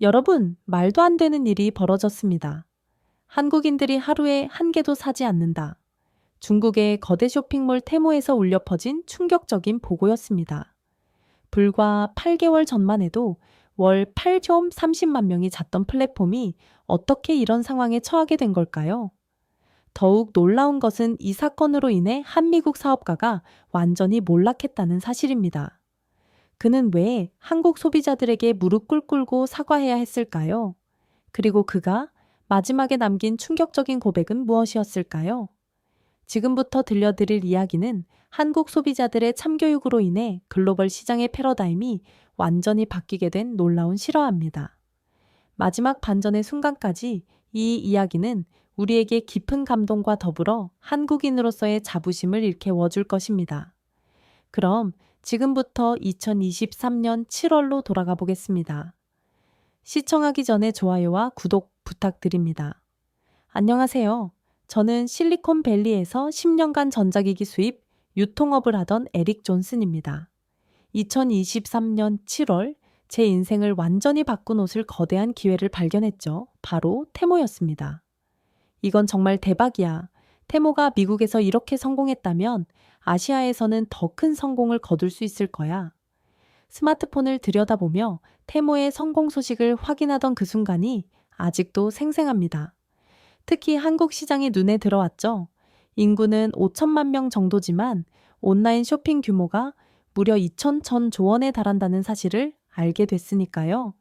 여러분, 말도 안 되는 일이 벌어졌습니다. 한국인들이 하루에 한 개도 사지 않는다. 중국의 거대 쇼핑몰 테무에서 울려 퍼진 충격적인 보고였습니다. 불과 8개월 전만 해도 월 8.30만 명이 잤던 플랫폼이 어떻게 이런 상황에 처하게 된 걸까요? 더욱 놀라운 것은 이 사건으로 인해 한 미국 사업가가 완전히 몰락했다는 사실입니다. 그는 왜 한국 소비자들에게 무릎 꿇고 사과해야 했을까요? 그리고 그가 마지막에 남긴 충격적인 고백은 무엇이었을까요? 지금부터 들려드릴 이야기는 한국 소비자들의 참교육으로 인해 글로벌 시장의 패러다임이 완전히 바뀌게 된 놀라운 실화입니다. 마지막 반전의 순간까지 이 이야기는 우리에게 깊은 감동과 더불어 한국인으로서의 자부심을 일깨워줄 것입니다. 그럼 지금부터 2023년 7월로 돌아가 보겠습니다. 시청하기 전에 좋아요와 구독 부탁드립니다. 안녕하세요. 저는 실리콘밸리에서 10년간 전자기기 수입, 유통업을 하던 에릭 존슨입니다. 2023년 7월, 제 인생을 완전히 바꾼 옷을 거대한 기회를 발견했죠. 바로 테모였습니다. 이건 정말 대박이야. 테모가 미국에서 이렇게 성공했다면 아시아에서는 더 큰 성공을 거둘 수 있을 거야. 스마트폰을 들여다보며 테모의 성공 소식을 확인하던 그 순간이 아직도 생생합니다. 특히 한국 시장이 눈에 들어왔죠. 인구는 5천만 명 정도지만 온라인 쇼핑 규모가 무려 2,000조 원에 달한다는 사실을 알게 됐으니까요.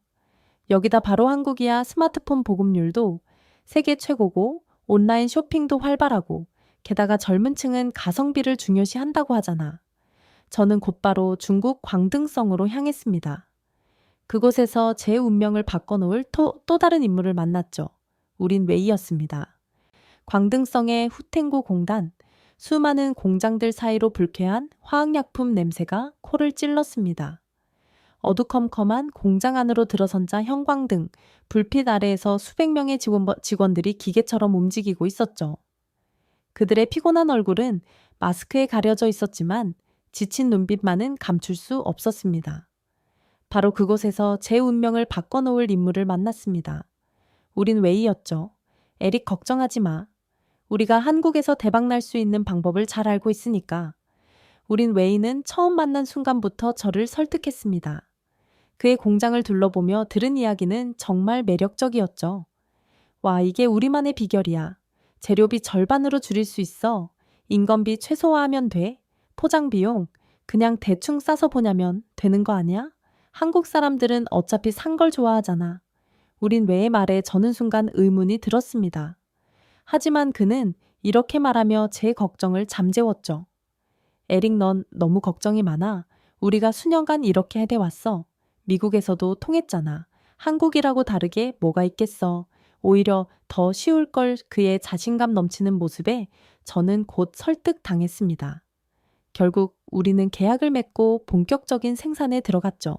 여기다 바로 한국이야 스마트폰 보급률도 세계 최고고 온라인 쇼핑도 활발하고 게다가 젊은 층은 가성비를 중요시한다고 하잖아. 저는 곧바로 중국 광등성으로 향했습니다. 그곳에서 제 운명을 바꿔놓을 또 다른 인물을 만났죠. 우린 웨이였습니다. 광등성의 후탱고 공단, 수많은 공장들 사이로 불쾌한 화학약품 냄새가 코를 찔렀습니다. 어두컴컴한 공장 안으로 들어선자 형광등, 불빛 아래에서 수백 명의 직원들이 기계처럼 움직이고 있었죠. 그들의 피곤한 얼굴은 마스크에 가려져 있었지만 지친 눈빛만은 감출 수 없었습니다. 바로 그곳에서 제 운명을 바꿔놓을 인물을 만났습니다. 우린 웨이였죠. 에릭 걱정하지 마. 우리가 한국에서 대박날 수 있는 방법을 잘 알고 있으니까. 우린 웨이는 처음 만난 순간부터 저를 설득했습니다. 그의 공장을 둘러보며 들은 이야기는 정말 매력적이었죠. 와, 이게 우리만의 비결이야. 재료비 절반으로 줄일 수 있어. 인건비 최소화하면 돼. 포장 비용 그냥 대충 싸서 보냐면 되는 거 아니야? 한국 사람들은 어차피 산 걸 좋아하잖아. 우린 웨의 말에 저는 순간 의문이 들었습니다. 하지만 그는 이렇게 말하며 제 걱정을 잠재웠죠. 에릭, 넌 너무 걱정이 많아. 우리가 수년간 이렇게 해대왔어. 미국에서도 통했잖아. 한국이라고 다르게 뭐가 있겠어. 오히려 더 쉬울 걸. 그의 자신감 넘치는 모습에 저는 곧 설득당했습니다. 결국 우리는 계약을 맺고 본격적인 생산에 들어갔죠.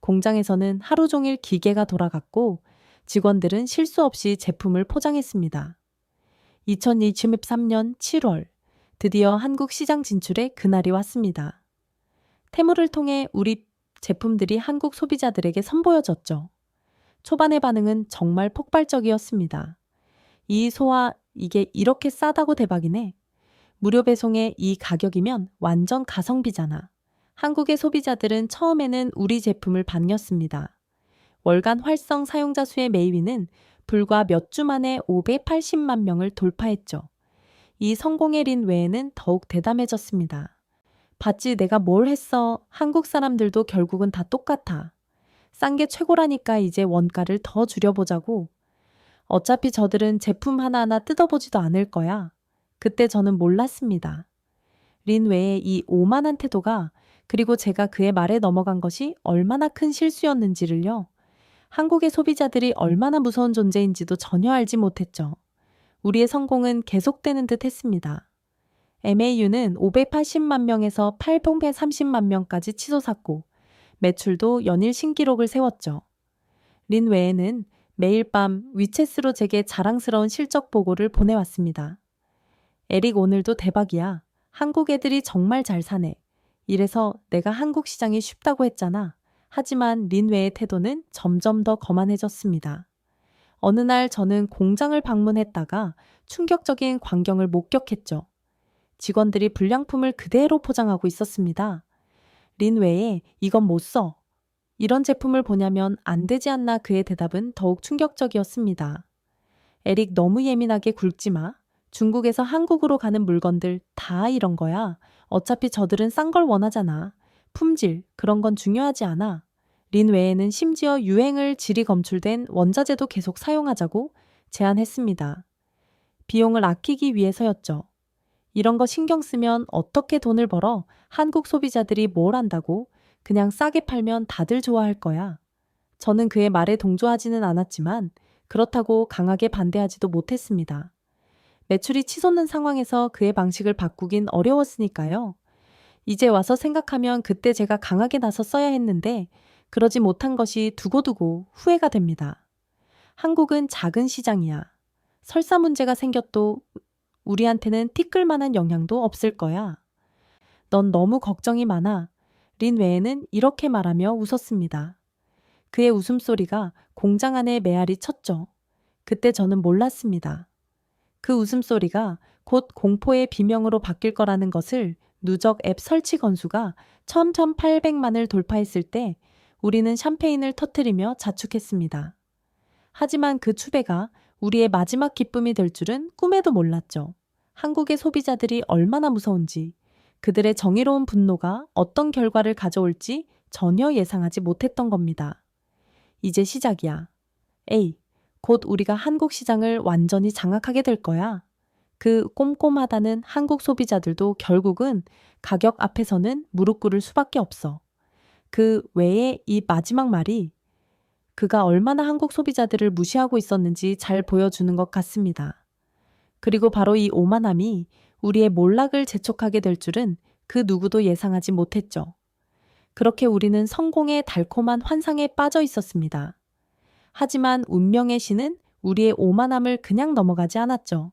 공장에서는 하루 종일 기계가 돌아갔고 직원들은 실수 없이 제품을 포장했습니다. 2023년 7월, 드디어 한국 시장 진출의 그날이 왔습니다. 테무를 통해 우리 제품들이 한국 소비자들에게 선보여졌죠. 초반의 반응은 정말 폭발적이었습니다. 이게 이렇게 싸다고 대박이네. 무료 배송에 이 가격이면 완전 가성비잖아. 한국의 소비자들은 처음에는 우리 제품을 반겼습니다. 월간 활성 사용자 수의 매위는 불과 몇 주 만에 580만 명을 돌파했죠. 이 성공의 린 외에는 더욱 대담해졌습니다. 봤지 내가 뭘 했어. 한국 사람들도 결국은 다 똑같아. 싼 게 최고라니까 이제 원가를 더 줄여보자고. 어차피 저들은 제품 하나하나 뜯어보지도 않을 거야. 그때 저는 몰랐습니다. 린 외의 이 오만한 태도가 그리고 제가 그의 말에 넘어간 것이 얼마나 큰 실수였는지를요. 한국의 소비자들이 얼마나 무서운 존재인지도 전혀 알지 못했죠. 우리의 성공은 계속되는 듯 했습니다. MAU는 580만 명에서 830만 명까지 치솟았고 매출도 연일 신기록을 세웠죠. 린 외에는 매일 밤 위챗으로 제게 자랑스러운 실적 보고를 보내왔습니다. 에릭, 오늘도 대박이야. 한국 애들이 정말 잘 사네. 이래서 내가 한국 시장이 쉽다고 했잖아. 하지만 린웨이의 태도는 점점 더 거만해졌습니다. 어느 날 저는 공장을 방문했다가 충격적인 광경을 목격했죠. 직원들이 불량품을 그대로 포장하고 있었습니다. 린웨이에 이건 못 써. 이런 제품을 보냐면 안 되지 않나 그의 대답은 더욱 충격적이었습니다. 에릭 너무 예민하게 굴지 마. 중국에서 한국으로 가는 물건들 다 이런 거야. 어차피 저들은 싼 걸 원하잖아. 품질, 그런 건 중요하지 않아. 린 외에는 심지어 유행을 질이 검출된 원자재도 계속 사용하자고 제안했습니다. 비용을 아끼기 위해서였죠. 이런 거 신경 쓰면 어떻게 돈을 벌어? 한국 소비자들이 뭘 안다고? 그냥 싸게 팔면 다들 좋아할 거야. 저는 그의 말에 동조하지는 않았지만 그렇다고 강하게 반대하지도 못했습니다. 매출이 치솟는 상황에서 그의 방식을 바꾸긴 어려웠으니까요. 이제 와서 생각하면 그때 제가 강하게 나섰어야 했는데 그러지 못한 것이 두고두고 후회가 됩니다. 한국은 작은 시장이야. 설사 문제가 생겨도 우리한테는 티끌 만한 영향도 없을 거야. 넌 너무 걱정이 많아. 린 외에는 이렇게 말하며 웃었습니다. 그의 웃음소리가 공장 안에 메아리 쳤죠. 그때 저는 몰랐습니다. 그 웃음소리가 곧 공포의 비명으로 바뀔 거라는 것을 누적 앱 설치 건수가 1,800만을 돌파했을 때 우리는 샴페인을 터뜨리며 자축했습니다. 하지만 그 추배가 우리의 마지막 기쁨이 될 줄은 꿈에도 몰랐죠. 한국의 소비자들이 얼마나 무서운지, 그들의 정의로운 분노가 어떤 결과를 가져올지 전혀 예상하지 못했던 겁니다. 이제 시작이야. 에이, 곧 우리가 한국 시장을 완전히 장악하게 될 거야. 그 꼼꼼하다는 한국 소비자들도 결국은 가격 앞에서는 무릎 꿇을 수밖에 없어. 그 외에 이 마지막 말이 그가 얼마나 한국 소비자들을 무시하고 있었는지 잘 보여주는 것 같습니다. 그리고 바로 이 오만함이 우리의 몰락을 재촉하게 될 줄은 그 누구도 예상하지 못했죠. 그렇게 우리는 성공의 달콤한 환상에 빠져 있었습니다. 하지만 운명의 신은 우리의 오만함을 그냥 넘어가지 않았죠.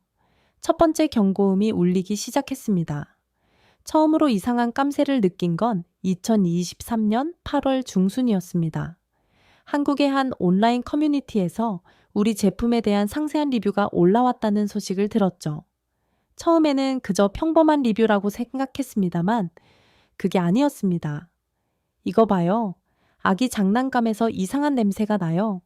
첫 번째 경고음이 울리기 시작했습니다. 처음으로 이상한 깜새를 느낀 건 2023년 8월 중순이었습니다. 한국의 한 온라인 커뮤니티에서 우리 제품에 대한 상세한 리뷰가 올라왔다는 소식을 들었죠. 처음에는 그저 평범한 리뷰라고 생각했습니다만 그게 아니었습니다. 이거 봐요. 아기 장난감에서 이상한 냄새가 나요.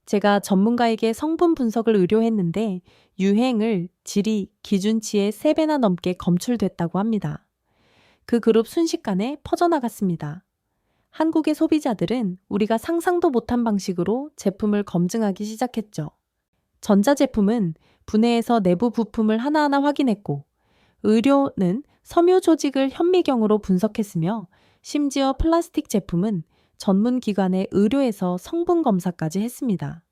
제가 전문가에게 성분 분석을 의뢰했는데 유행을 질이 기준치의 3배나 넘게 검출됐다고 합니다. 그 그룹 순식간에 퍼져나갔습니다. 한국의 소비자들은 우리가 상상도 못한 방식으로 제품을 검증하기 시작했죠. 전자제품은 분해해서 내부 부품을 하나하나 확인했고 의료는 섬유 조직을 현미경으로 분석했으며 심지어 플라스틱 제품은 전문 기관의 의료에서 성분 검사까지 했습니다.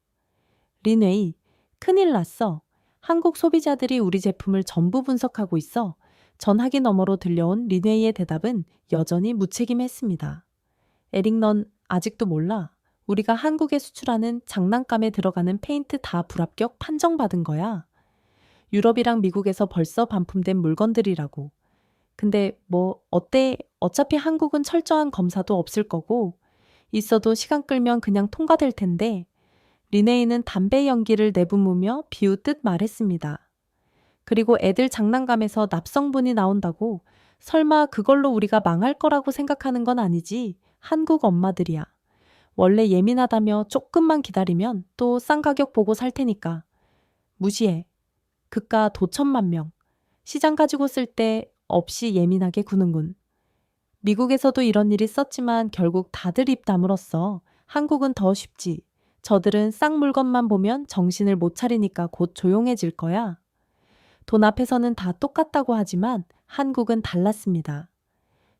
린웨이, 큰일 났어. 한국 소비자들이 우리 제품을 전부 분석하고 있어. 전화기 너머로 들려온 린웨이의 대답은 여전히 무책임했습니다. 에릭, 넌 아직도 몰라. 우리가 한국에 수출하는 장난감에 들어가는 페인트 다 불합격 판정받은 거야. 유럽이랑 미국에서 벌써 반품된 물건들이라고. 근데 뭐 어때? 어차피 한국은 철저한 검사도 없을 거고 있어도 시간 끌면 그냥 통과될 텐데 린웨이는 담배 연기를 내뿜으며 비웃듯 말했습니다. 그리고 애들 장난감에서 납성분이 나온다고 설마 그걸로 우리가 망할 거라고 생각하는 건 아니지. 한국 엄마들이야. 원래 예민하다며 조금만 기다리면 또 싼 가격 보고 살 테니까. 무시해. 그깟 도천만 명. 시장 가지고 쓸 때 없이 예민하게 구는군. 미국에서도 이런 일이 있었지만 결국 다들 입 다물었어. 한국은 더 쉽지. 저들은 싼 물건만 보면 정신을 못 차리니까 곧 조용해질 거야. 돈 앞에서는 다 똑같다고 하지만 한국은 달랐습니다.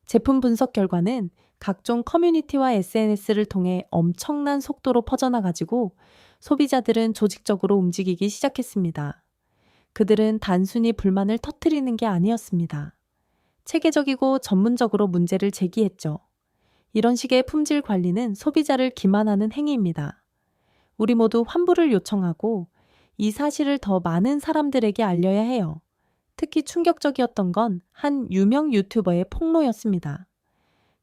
제품 분석 결과는 각종 커뮤니티와 SNS를 통해 엄청난 속도로 퍼져나가지고 소비자들은 조직적으로 움직이기 시작했습니다. 그들은 단순히 불만을 터뜨리는 게 아니었습니다. 체계적이고 전문적으로 문제를 제기했죠. 이런 식의 품질 관리는 소비자를 기만하는 행위입니다. 우리 모두 환불을 요청하고 이 사실을 더 많은 사람들에게 알려야 해요. 특히 충격적이었던 건 한 유명 유튜버의 폭로였습니다.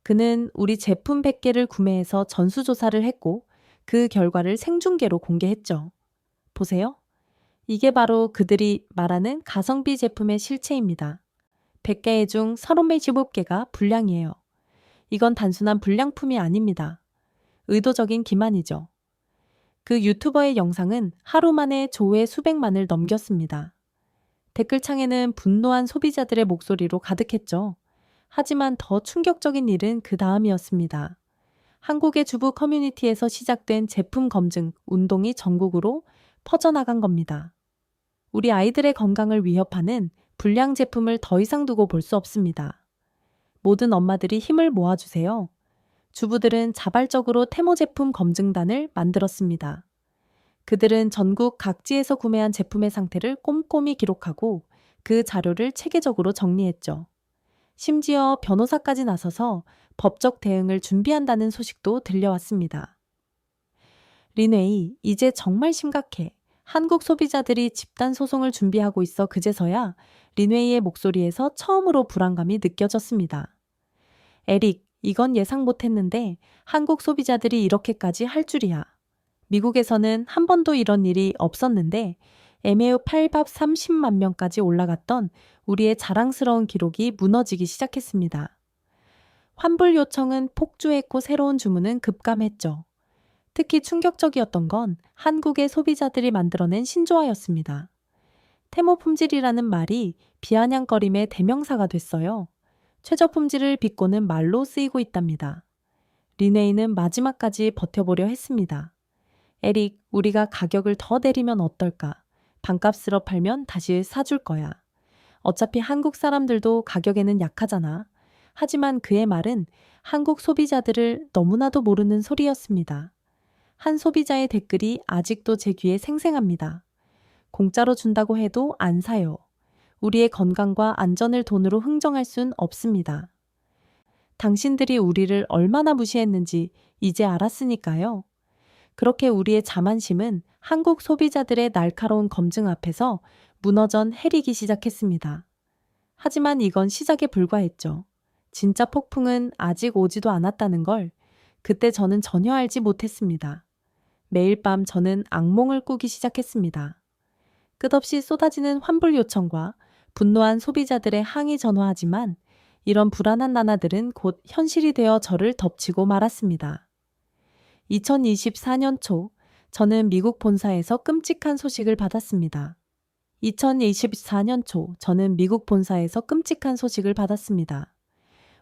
그는 우리 제품 100개를 구매해서 전수조사를 했고 그 결과를 생중계로 공개했죠. 보세요. 이게 바로 그들이 말하는 가성비 제품의 실체입니다. 100개 중 35개가 불량이에요. 이건 단순한 불량품이 아닙니다. 의도적인 기만이죠. 그 유튜버의 영상은 하루 만에 조회 수백만을 넘겼습니다. 댓글창에는 분노한 소비자들의 목소리로 가득했죠. 하지만 더 충격적인 일은 그 다음이었습니다. 한국의 주부 커뮤니티에서 시작된 제품 검증 운동이 전국으로 퍼져나간 겁니다. 우리 아이들의 건강을 위협하는 불량 제품을 더 이상 두고 볼 수 없습니다. 모든 엄마들이 힘을 모아주세요. 주부들은 자발적으로 테모 제품 검증단을 만들었습니다. 그들은 전국 각지에서 구매한 제품의 상태를 꼼꼼히 기록하고 그 자료를 체계적으로 정리했죠. 심지어 변호사까지 나서서 법적 대응을 준비한다는 소식도 들려왔습니다. 린웨이, 이제 정말 심각해. 한국 소비자들이 집단 소송을 준비하고 있어 그제서야 린웨이의 목소리에서 처음으로 불안감이 느껴졌습니다. 에릭, 이건 예상 못했는데 한국 소비자들이 이렇게까지 할 줄이야. 미국에서는 한 번도 이런 일이 없었는데 MAU 8밥 30만 명까지 올라갔던 우리의 자랑스러운 기록이 무너지기 시작했습니다. 환불 요청은 폭주했고 새로운 주문은 급감했죠. 특히 충격적이었던 건 한국의 소비자들이 만들어낸 신조어였습니다. 테모 품질이라는 말이 비아냥거림의 대명사가 됐어요. 최저 품질을 비꼬는 말로 쓰이고 있답니다. 린웨이는 마지막까지 버텨보려 했습니다. 에릭, 우리가 가격을 더 내리면 어떨까? 반값으로 팔면 다시 사줄 거야. 어차피 한국 사람들도 가격에는 약하잖아. 하지만 그의 말은 한국 소비자들을 너무나도 모르는 소리였습니다. 한 소비자의 댓글이 아직도 제 귀에 생생합니다. 공짜로 준다고 해도 안 사요. 우리의 건강과 안전을 돈으로 흥정할 순 없습니다. 당신들이 우리를 얼마나 무시했는지 이제 알았으니까요. 그렇게 우리의 자만심은 한국 소비자들의 날카로운 검증 앞에서 무너져 해리기 시작했습니다. 하지만 이건 시작에 불과했죠. 진짜 폭풍은 아직 오지도 않았다는 걸 그때 저는 전혀 알지 못했습니다. 매일 밤 저는 악몽을 꾸기 시작했습니다. 끝없이 쏟아지는 환불 요청과 분노한 소비자들의 항의 전화하지만 이런 불안한 나날들은 곧 현실이 되어 저를 덮치고 말았습니다. 2024년 초 저는 미국 본사에서 끔찍한 소식을 받았습니다. 2024년 초 저는 미국 본사에서 끔찍한 소식을 받았습니다.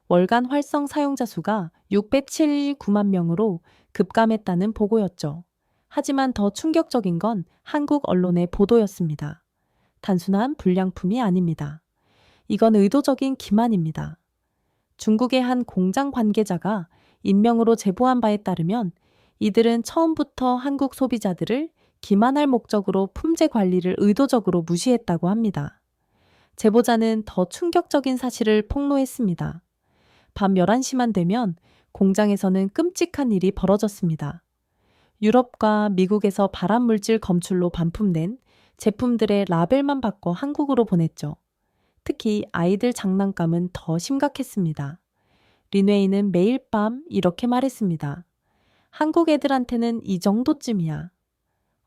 월간 활성 사용자 수가 679만 명으로 급감했다는 보고였죠. 하지만 더 충격적인 건 한국 언론의 보도였습니다. 단순한 불량품이 아닙니다. 이건 의도적인 기만입니다. 중국의 한 공장 관계자가 익명으로 제보한 바에 따르면 이들은 처음부터 한국 소비자들을 기만할 목적으로 품질 관리를 의도적으로 무시했다고 합니다. 제보자는 더 충격적인 사실을 폭로했습니다. 밤 11시만 되면 공장에서는 끔찍한 일이 벌어졌습니다. 유럽과 미국에서 발암물질 검출로 반품된 제품들의 라벨만 바꿔 한국으로 보냈죠. 특히 아이들 장난감은 더 심각했습니다. 린웨이는 매일 밤 이렇게 말했습니다. 한국 애들한테는 이 정도쯤이야.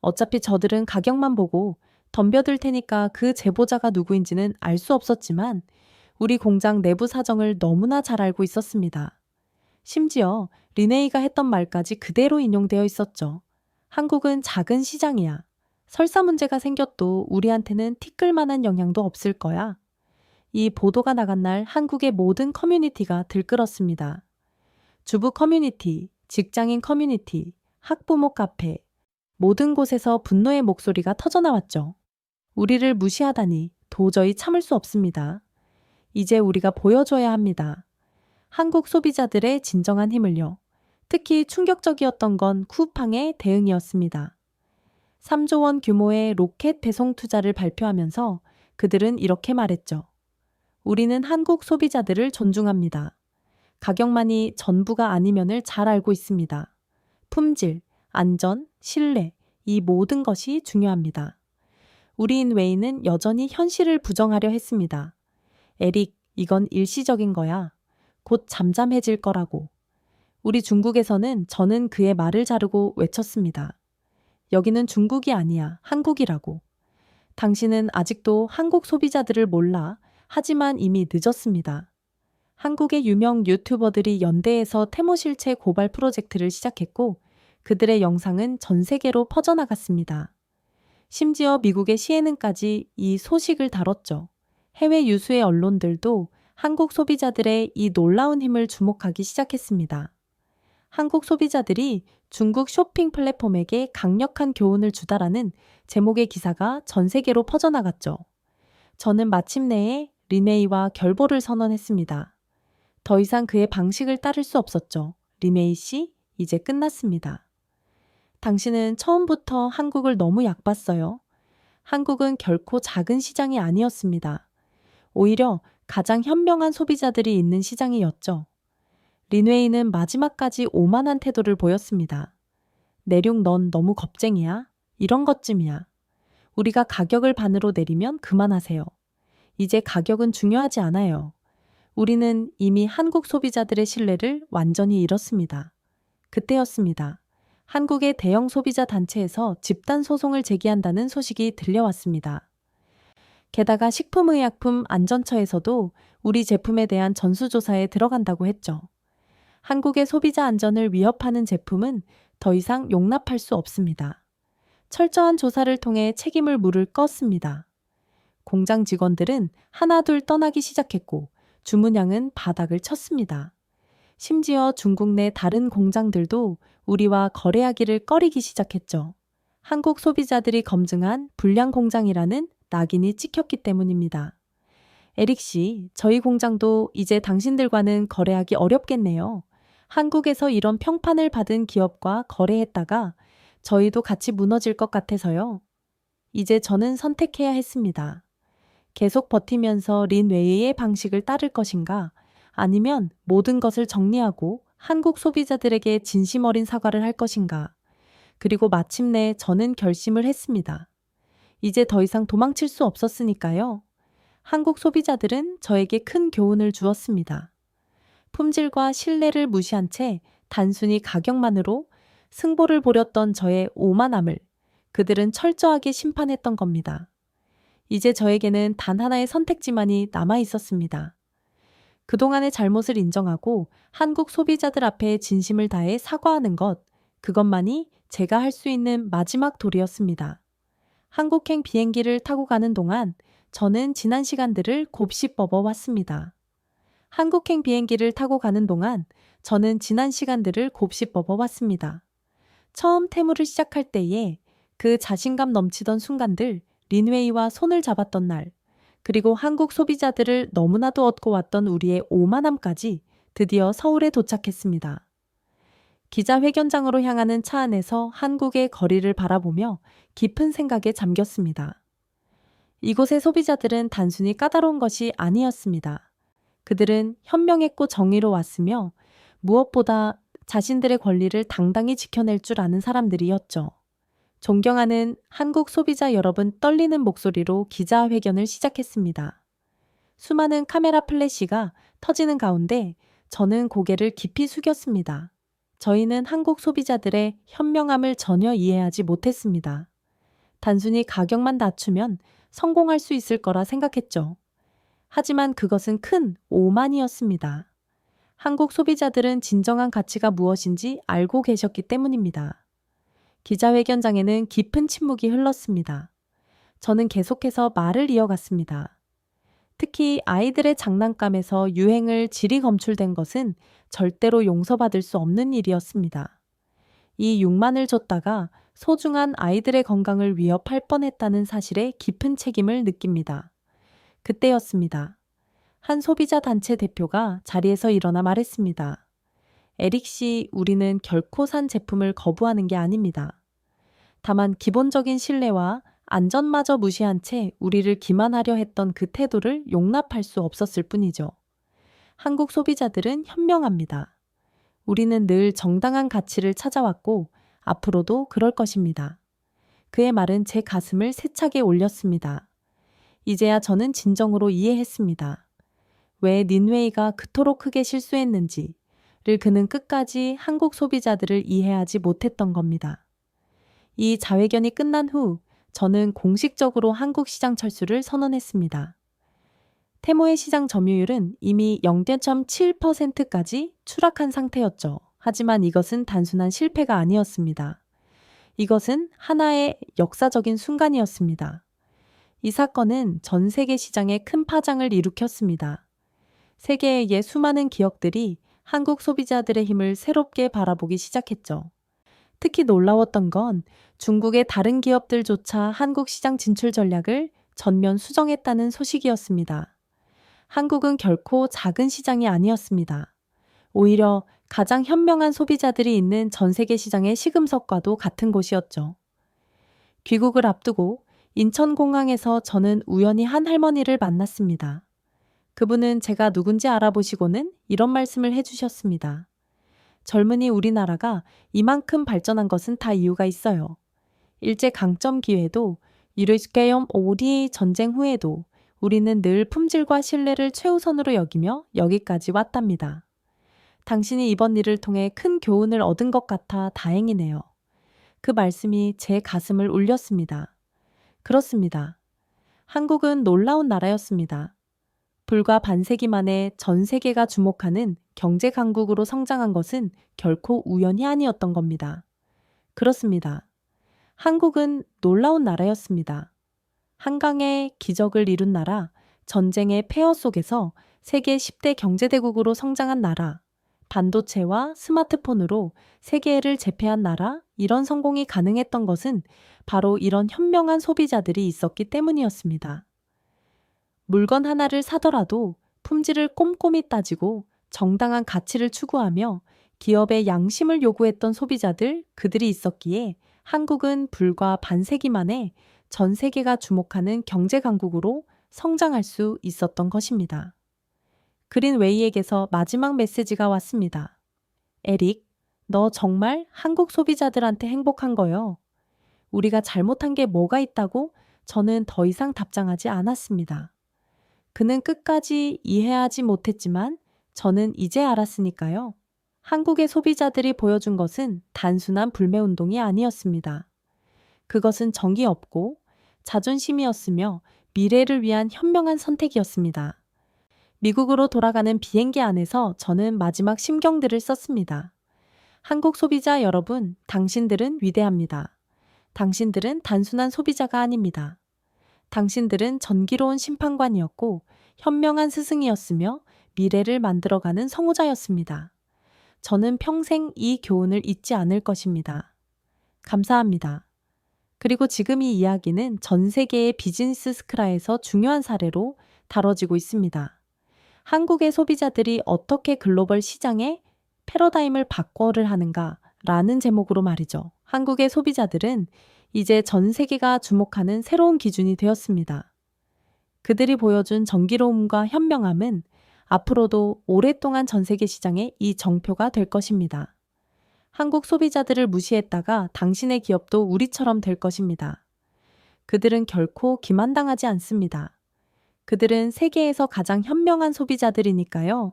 어차피 저들은 가격만 보고 덤벼들 테니까 그 제보자가 누구인지는 알 수 없었지만 우리 공장 내부 사정을 너무나 잘 알고 있었습니다. 심지어 린웨이가 했던 말까지 그대로 인용되어 있었죠. 한국은 작은 시장이야. 설사 문제가 생겨도 우리한테는 티끌 만한 영향도 없을 거야. 이 보도가 나간 날 한국의 모든 커뮤니티가 들끓었습니다. 주부 커뮤니티, 직장인 커뮤니티, 학부모 카페, 모든 곳에서 분노의 목소리가 터져나왔죠. 우리를 무시하다니 도저히 참을 수 없습니다. 이제 우리가 보여줘야 합니다. 한국 소비자들의 진정한 힘을요. 특히 충격적이었던 건 쿠팡의 대응이었습니다. 3조 원 규모의 로켓 배송 투자를 발표하면서 그들은 이렇게 말했죠. 우리는 한국 소비자들을 존중합니다. 가격만이 전부가 아니면을 잘 알고 있습니다. 품질, 안전, 신뢰, 이 모든 것이 중요합니다. 우리인 웨이는 여전히 현실을 부정하려 했습니다. 에릭, 이건 일시적인 거야. 곧 잠잠해질 거라고. 우리 중국에서는 저는 그의 말을 자르고 외쳤습니다. 여기는 중국이 아니야, 한국이라고. 당신은 아직도 한국 소비자들을 몰라. 하지만 이미 늦었습니다. 한국의 유명 유튜버들이 연대에서 테무 실체 고발 프로젝트를 시작했고 그들의 영상은 전 세계로 퍼져나갔습니다. 심지어 미국의 CNN까지 이 소식을 다뤘죠. 해외 유수의 언론들도 한국 소비자들의 이 놀라운 힘을 주목하기 시작했습니다. 한국 소비자들이 중국 쇼핑 플랫폼에게 강력한 교훈을 주다라는 제목의 기사가 전 세계로 퍼져나갔죠. 저는 마침내 리메이와 결보를 선언했습니다. 더 이상 그의 방식을 따를 수 없었죠. 리메이 씨, 이제 끝났습니다. 당신은 처음부터 한국을 너무 얕봤어요. 한국은 결코 작은 시장이 아니었습니다. 오히려 가장 현명한 소비자들이 있는 시장이었죠. 린웨이는 마지막까지 오만한 태도를 보였습니다. 내륙 넌 너무 겁쟁이야? 이런 것쯤이야. 우리가 가격을 반으로 내리면 그만하세요. 이제 가격은 중요하지 않아요. 우리는 이미 한국 소비자들의 신뢰를 완전히 잃었습니다. 그때였습니다. 한국의 대형 소비자 단체에서 집단 소송을 제기한다는 소식이 들려왔습니다. 게다가 식품의약품안전처에서도 우리 제품에 대한 전수조사에 들어간다고 했죠. 한국의 소비자 안전을 위협하는 제품은 더 이상 용납할 수 없습니다. 철저한 조사를 통해 책임을 물을 껐습니다. 공장 직원들은 하나둘 떠나기 시작했고 주문량은 바닥을 쳤습니다. 심지어 중국 내 다른 공장들도 우리와 거래하기를 꺼리기 시작했죠. 한국 소비자들이 검증한 불량 공장이라는 낙인이 찍혔기 때문입니다. 에릭 씨, 저희 공장도 이제 당신들과는 거래하기 어렵겠네요. 한국에서 이런 평판을 받은 기업과 거래했다가 저희도 같이 무너질 것 같아서요. 이제 저는 선택해야 했습니다. 계속 버티면서 린웨이의 방식을 따를 것인가, 아니면 모든 것을 정리하고 한국 소비자들에게 진심 어린 사과를 할 것인가. 그리고 마침내 저는 결심을 했습니다. 이제 더 이상 도망칠 수 없었으니까요. 한국 소비자들은 저에게 큰 교훈을 주었습니다. 품질과 신뢰를 무시한 채 단순히 가격만으로 승부를 보렸던 저의 오만함을 그들은 철저하게 심판했던 겁니다. 이제 저에게는 단 하나의 선택지만이 남아 있었습니다. 그동안의 잘못을 인정하고 한국 소비자들 앞에 진심을 다해 사과하는 것, 그것만이 제가 할 수 있는 마지막 도리였습니다. 한국행 비행기를 타고 가는 동안 저는 지난 시간들을 곱씹 뽑아왔습니다. 한국행 비행기를 타고 가는 동안 저는 지난 시간들을 곱씹 뽑아왔습니다. 처음 테무를 시작할 때에 그 자신감 넘치던 순간들, 린웨이와 손을 잡았던 날, 그리고 한국 소비자들을 너무나도 얻고 왔던 우리의 오만함까지 드디어 서울에 도착했습니다. 기자회견장으로 향하는 차 안에서 한국의 거리를 바라보며 깊은 생각에 잠겼습니다. 이곳의 소비자들은 단순히 까다로운 것이 아니었습니다. 그들은 현명했고 정의로웠으며 무엇보다 자신들의 권리를 당당히 지켜낼 줄 아는 사람들이었죠. 존경하는 한국 소비자 여러분, 떨리는 목소리로 기자회견을 시작했습니다. 수많은 카메라 플래시가 터지는 가운데 저는 고개를 깊이 숙였습니다. 저희는 한국 소비자들의 현명함을 전혀 이해하지 못했습니다. 단순히 가격만 낮추면 성공할 수 있을 거라 생각했죠. 하지만 그것은 큰 오만이었습니다. 한국 소비자들은 진정한 가치가 무엇인지 알고 계셨기 때문입니다. 기자회견장에는 깊은 침묵이 흘렀습니다. 저는 계속해서 말을 이어갔습니다. 특히 아이들의 장난감에서 유행을 질이 검출된 것은 절대로 용서받을 수 없는 일이었습니다. 이 6만을 줬다가 소중한 아이들의 건강을 위협할 뻔했다는 사실에 깊은 책임을 느낍니다. 그때였습니다. 한 소비자 단체 대표가 자리에서 일어나 말했습니다. 에릭 씨, 우리는 결코 산 제품을 거부하는 게 아닙니다. 다만 기본적인 신뢰와 안전마저 무시한 채 우리를 기만하려 했던 그 태도를 용납할 수 없었을 뿐이죠. 한국 소비자들은 현명합니다. 우리는 늘 정당한 가치를 찾아왔고 앞으로도 그럴 것입니다. 그의 말은 제 가슴을 세차게 올렸습니다. 이제야 저는 진정으로 이해했습니다. 왜 닌웨이가 그토록 크게 실수했는지를 그는 끝까지 한국 소비자들을 이해하지 못했던 겁니다. 이 자회견이 끝난 후 저는 공식적으로 한국 시장 철수를 선언했습니다. 테무의 시장 점유율은 이미 0.7%까지 추락한 상태였죠. 하지만 이것은 단순한 실패가 아니었습니다. 이것은 하나의 역사적인 순간이었습니다. 이 사건은 전 세계 시장에 큰 파장을 일으켰습니다. 세계의 수많은 기업들이 한국 소비자들의 힘을 새롭게 바라보기 시작했죠. 특히 놀라웠던 건 중국의 다른 기업들조차 한국 시장 진출 전략을 전면 수정했다는 소식이었습니다. 한국은 결코 작은 시장이 아니었습니다. 오히려 가장 현명한 소비자들이 있는 전 세계 시장의 시금석과도 같은 곳이었죠. 귀국을 앞두고 인천공항에서 저는 우연히 한 할머니를 만났습니다. 그분은 제가 누군지 알아보시고는 이런 말씀을 해주셨습니다. 젊은이 우리나라가 이만큼 발전한 것은 다 이유가 있어요. 일제강점 기회도 유럽계염 오리 전쟁 후에도 우리는 늘 품질과 신뢰를 최우선으로 여기며 여기까지 왔답니다. 당신이 이번 일을 통해 큰 교훈을 얻은 것 같아 다행이네요. 그 말씀이 제 가슴을 울렸습니다. 그렇습니다. 한국은 놀라운 나라였습니다. 불과 반세기 만에 전 세계가 주목하는 경제 강국으로 성장한 것은 결코 우연이 아니었던 겁니다. 그렇습니다. 한국은 놀라운 나라였습니다. 한강의 기적을 이룬 나라, 전쟁의 폐허 속에서 세계 10대 경제대국으로 성장한 나라, 반도체와 스마트폰으로 세계를 제패한 나라, 이런 성공이 가능했던 것은 바로 이런 현명한 소비자들이 있었기 때문이었습니다. 물건 하나를 사더라도 품질을 꼼꼼히 따지고 정당한 가치를 추구하며 기업의 양심을 요구했던 소비자들, 그들이 있었기에 한국은 불과 반세기 만에 전 세계가 주목하는 경제 강국으로 성장할 수 있었던 것입니다. 그린 웨이에게서 마지막 메시지가 왔습니다. 에릭, 너 정말 한국 소비자들한테 행복한 거요. 우리가 잘못한 게 뭐가 있다고 저는 더 이상 답장하지 않았습니다. 그는 끝까지 이해하지 못했지만 저는 이제 알았으니까요. 한국의 소비자들이 보여준 것은 단순한 불매운동이 아니었습니다. 그것은 정이 없고 자존심이었으며 미래를 위한 현명한 선택이었습니다. 미국으로 돌아가는 비행기 안에서 저는 마지막 심경들을 썼습니다. 한국 소비자 여러분, 당신들은 위대합니다. 당신들은 단순한 소비자가 아닙니다. 당신들은 전기로운 심판관이었고 현명한 스승이었으며 미래를 만들어가는 성우자였습니다. 저는 평생 이 교훈을 잊지 않을 것입니다. 감사합니다. 그리고 지금 이 이야기는 전 세계의 비즈니스 스크라에서 중요한 사례로 다뤄지고 있습니다. 한국의 소비자들이 어떻게 글로벌 시장의 패러다임을 바꿔를 하는가라는 제목으로 말이죠. 한국의 소비자들은 이제 전 세계가 주목하는 새로운 기준이 되었습니다. 그들이 보여준 정기로움과 현명함은 앞으로도 오랫동안 전 세계 시장의 이 정표가 될 것입니다. 한국 소비자들을 무시했다가 당신의 기업도 우리처럼 될 것입니다. 그들은 결코 기만당하지 않습니다. 그들은 세계에서 가장 현명한 소비자들이니까요.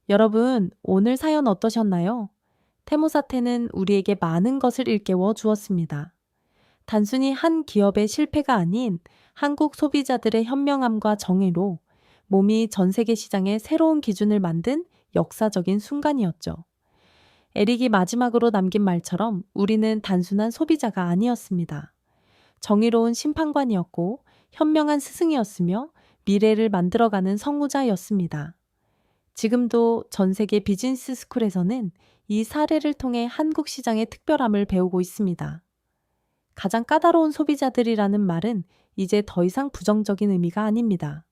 여러분, 오늘 사연 어떠셨나요? 테무 사태는 우리에게 많은 것을 일깨워 주었습니다. 단순히 한 기업의 실패가 아닌 한국 소비자들의 현명함과 정의로 몸이 전 세계 시장의 새로운 기준을 만든 역사적인 순간이었죠. 에릭이 마지막으로 남긴 말처럼 우리는 단순한 소비자가 아니었습니다. 정의로운 심판관이었고 현명한 스승이었으며 미래를 만들어가는 성우자였습니다. 지금도 전 세계 비즈니스 스쿨에서는 이 사례를 통해 한국 시장의 특별함을 배우고 있습니다. 가장 까다로운 소비자들이라는 말은 이제 더 이상 부정적인 의미가 아닙니다.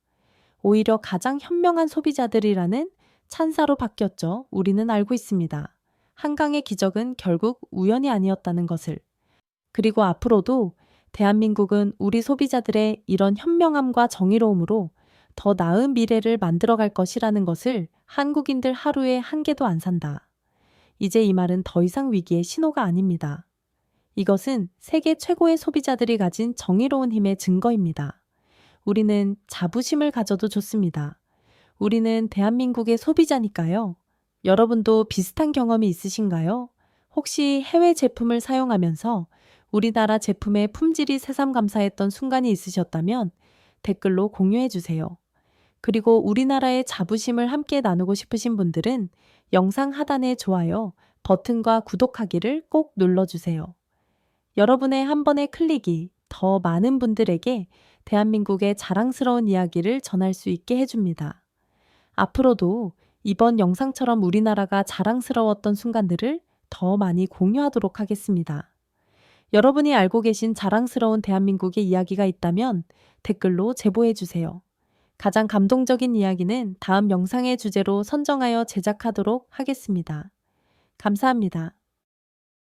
오히려 가장 현명한 소비자들이라는 찬사로 바뀌었죠. 우리는 알고 있습니다. 한강의 기적은 결국 우연이 아니었다는 것을. 그리고 앞으로도 대한민국은 우리 소비자들의 이런 현명함과 정의로움으로 더 나은 미래를 만들어갈 것이라는 것을 한국인들 하루에 한 개도 안 산다. 이제 이 말은 더 이상 위기의 신호가 아닙니다. 이것은 세계 최고의 소비자들이 가진 정의로운 힘의 증거입니다. 우리는 자부심을 가져도 좋습니다. 우리는 대한민국의 소비자니까요. 여러분도 비슷한 경험이 있으신가요? 혹시 해외 제품을 사용하면서 우리나라 제품의 품질이 새삼감사했던 순간이 있으셨다면 댓글로 공유해 주세요. 그리고 우리나라의 자부심을 함께 나누고 싶으신 분들은 영상 하단의 좋아요 버튼과 구독하기를 꼭 눌러주세요. 여러분의 한 번의 클릭이 더 많은 분들에게 대한민국의 자랑스러운 이야기를 전할 수 있게 해줍니다. 앞으로도 이번 영상처럼 우리나라가 자랑스러웠던 순간들을 더 많이 공유하도록 하겠습니다. 여러분이 알고 계신 자랑스러운 대한민국의 이야기가 있다면 댓글로 제보해 주세요. 가장 감동적인 이야기는 다음 영상의 주제로 선정하여 제작하도록 하겠습니다. 감사합니다.